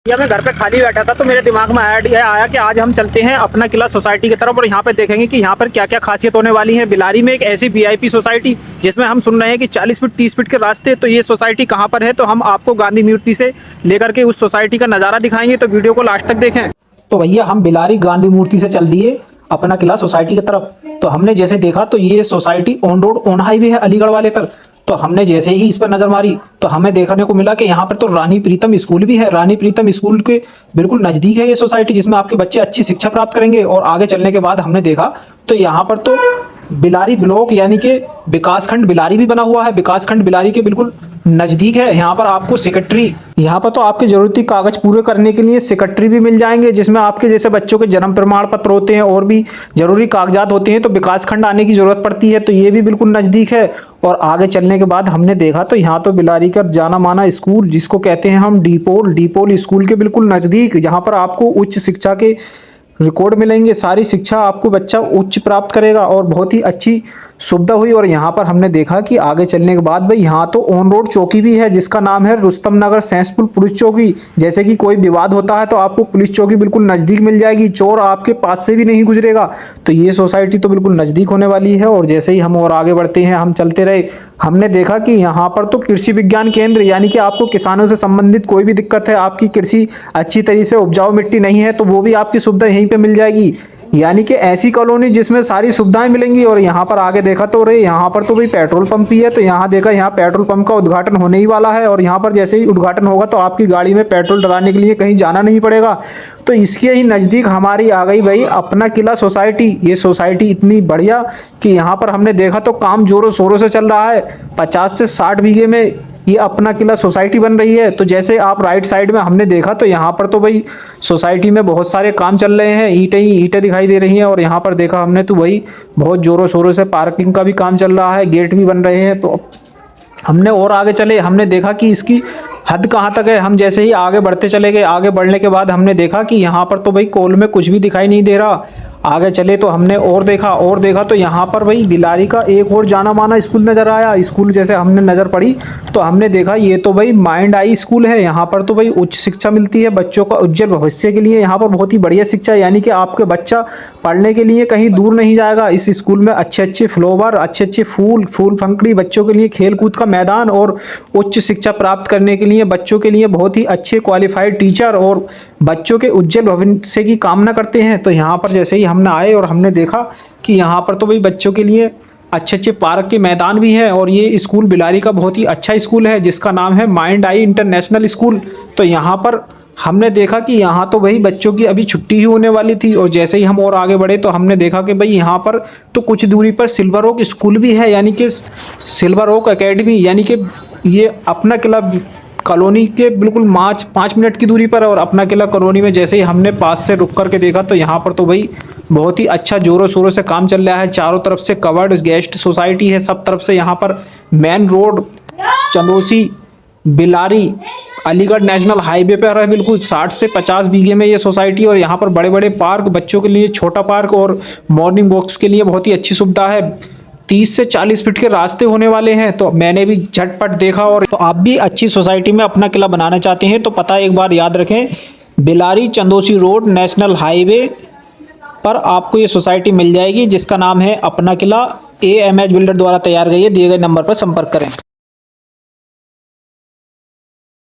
या मैं घर पे खाली बैठा था तो मेरे दिमाग में आइडिया आया कि आज हम चलते हैं अपना किला सोसाइटी की तरफ और यहाँ पे देखेंगे कि यहाँ पर क्या क्या खासियत होने वाली है। बिलारी में एक ऐसी वीआईपी सोसाइटी जिसमें हम सुन रहे हैं कि 40 फीट 30 फीट के रास्ते। तो ये सोसाइटी कहाँ पर है, तो हम आपको गांधी मूर्ति से लेकर के उस सोसाइटी का नज़ारा दिखाएंगे, तो वीडियो को लास्ट तक देखें। तो भैया हम बिलारी गांधी मूर्ति से चल दिए अपना किला सोसाइटी की तरफ। तो हमने जैसे देखा तो ये society on road on highway है अलीगढ़ वाले पर। तो हमने जैसे ही इस पर नजर मारी तो हमें देखने को मिला कि यहाँ पर तो रानी प्रीतम स्कूल भी है। रानी प्रीतम स्कूल के बिल्कुल नजदीक है ये सोसाइटी, जिसमें आपके बच्चे अच्छी शिक्षा प्राप्त करेंगे। और आगे चलने के बाद हमने देखा तो यहाँ पर तो बिलारी ब्लॉक यानी कि विकासखंड बिलारी भी बना हुआ है। विकासखंड बिलारी के बिल्कुल नजदीक है। यहाँ पर आपको सेक्रेटरी, यहाँ पर तो आपके जरूरती कागज पूरे करने के लिए सेक्रेटरी भी मिल जाएंगे, जिसमें आपके जैसे बच्चों के जन्म प्रमाण पत्र होते हैं और भी जरूरी कागजात होते हैं। तो विकासखंड आने की जरूरत पड़ती है, तो ये भी बिल्कुल नजदीक है। और आगे चलने के बाद हमने देखा तो यहाँ तो बिलारी का जाना माना स्कूल जिसको कहते हैं हम डीपोल स्कूल के बिल्कुल नजदीक, जहाँ पर आपको उच्च शिक्षा के रिकॉर्ड मिलेंगे। सारी शिक्षा आपको बच्चा उच्च प्राप्त करेगा और बहुत ही अच्छी सुविधा हुई। और यहाँ पर हमने देखा कि आगे चलने के बाद भाई यहाँ तो ऑन रोड चौकी भी है जिसका नाम है रुस्तम नगर सैंसपुर पुलिस चौकी। जैसे कि कोई विवाद होता है तो आपको पुलिस चौकी बिल्कुल नज़दीक मिल जाएगी, चोर आपके पास से भी नहीं गुजरेगा। तो ये सोसाइटी तो बिल्कुल नज़दीक होने वाली है। और जैसे ही हम और आगे बढ़ते हैं, हम चलते रहे, हमने देखा कि यहाँ पर तो कृषि विज्ञान केंद्र, यानी कि आपको किसानों से संबंधित कोई भी दिक्कत है, आपकी कृषि अच्छी तरीके से उपजाऊ मिट्टी नहीं है, तो वो भी आपकी सुविधा यहीं पे मिल जाएगी। यानी कि ऐसी कॉलोनी जिसमें सारी सुविधाएं मिलेंगी। और यहाँ पर आगे देखा तो रे यहाँ पर तो भाई पेट्रोल पंप भी है। तो यहाँ देखा यहाँ पेट्रोल पंप का उद्घाटन होने ही वाला है। और यहाँ पर जैसे ही उद्घाटन होगा तो आपकी गाड़ी में पेट्रोल डलाने के लिए कहीं जाना नहीं पड़ेगा। तो इसके ही नज़दीक हमारी आ गई भाई अपना किला सोसाइटी। ये सोसाइटी इतनी बढ़िया कि यहाँ पर हमने देखा तो काम जोरों शोरों से चल रहा है। 50 से 60 बीघे में ये अपना किला सोसाइटी बन रही है। तो जैसे आप राइट साइड में हमने देखा तो यहाँ पर तो भाई सोसाइटी में बहुत सारे काम चल रहे हैं, ईंटें ही ईंटें दिखाई दे रही हैं। और यहाँ पर देखा हमने तो भाई बहुत जोरों शोरों से पार्किंग का भी काम चल रहा है, गेट भी बन रहे हैं। तो हमने और आगे चले, हमने देखा कि इसकी हद कहाँ तक है। हम जैसे ही आगे बढ़ते चले गए, आगे बढ़ने के बाद हमने देखा कि यहाँ पर तो भाई कोल में कुछ भी दिखाई नहीं दे रहा। आगे चले तो हमने और देखा तो यहाँ पर भाई बिलारी का एक और जाना माना स्कूल नज़र आया। स्कूल जैसे हमने नज़र पड़ी तो हमने देखा ये तो भाई माइंड आई स्कूल है। यहाँ पर तो भाई उच्च शिक्षा मिलती है बच्चों का उज्जवल भविष्य के लिए। यहाँ पर बहुत ही बढ़िया शिक्षा, यानी कि आपके बच्चा पढ़ने के लिए कहीं दूर नहीं जाएगा। इस स्कूल में अच्छे अच्छे फ्लावर, अच्छे अच्छे फूल फंकड़ी, बच्चों के लिए खेल कूद का मैदान और उच्च शिक्षा प्राप्त करने के लिए बच्चों के लिए बहुत ही अच्छे क्वालिफाइड टीचर और बच्चों के उज्जवल भविष्य की कामना करते हैं। तो यहाँ पर जैसे ही हमने आए और हमने देखा कि यहाँ पर तो भाई बच्चों के लिए अच्छे अच्छे पार्क के मैदान भी हैं। और ये स्कूल बिलारी का बहुत ही अच्छा स्कूल है जिसका नाम है माइंड आई इंटरनेशनल स्कूल। तो यहाँ पर हमने देखा कि यहाँ तो भाई बच्चों की अभी छुट्टी ही होने वाली थी। और जैसे ही हम और आगे बढ़े तो हमने देखा कि भाई यहाँ पर तो कुछ दूरी पर सिल्वर ओक स्कूल भी है, यानी कि सिल्वर ओक अकेडमी, यानी कि ये अपना किला कॉलोनी के बिल्कुल 5 मिनट की दूरी पर है। और अपना किला कॉलोनी में जैसे ही हमने पास से रुक करके देखा तो यहाँ पर तो भाई बहुत ही अच्छा जोरों शोरों से काम चल रहा है। चारों तरफ से कवर्ड गेस्ट सोसाइटी है, सब तरफ से। यहाँ पर main road Chandausi Bilari Aligarh national highway पर है, बिल्कुल 60 से 50 बीघे में ये सोसाइटी। और यहाँ पर बड़े बड़े पार्क, बच्चों के लिए छोटा पार्क और मॉर्निंग वॉक्स के लिए बहुत ही अच्छी सुविधा है। 30 से 40 फीट के रास्ते होने वाले हैं। तो मैंने भी झटपट देखा। और तो आप भी अच्छी सोसाइटी में अपना किला बनाना चाहते हैं तो पता एक बार याद रखें, Bilari Chandausi road national highway पर आपको ये सोसाइटी मिल जाएगी जिसका नाम है अपना किला। AMH बिल्डर द्वारा तैयार गई है। दिए गए नंबर पर संपर्क करें।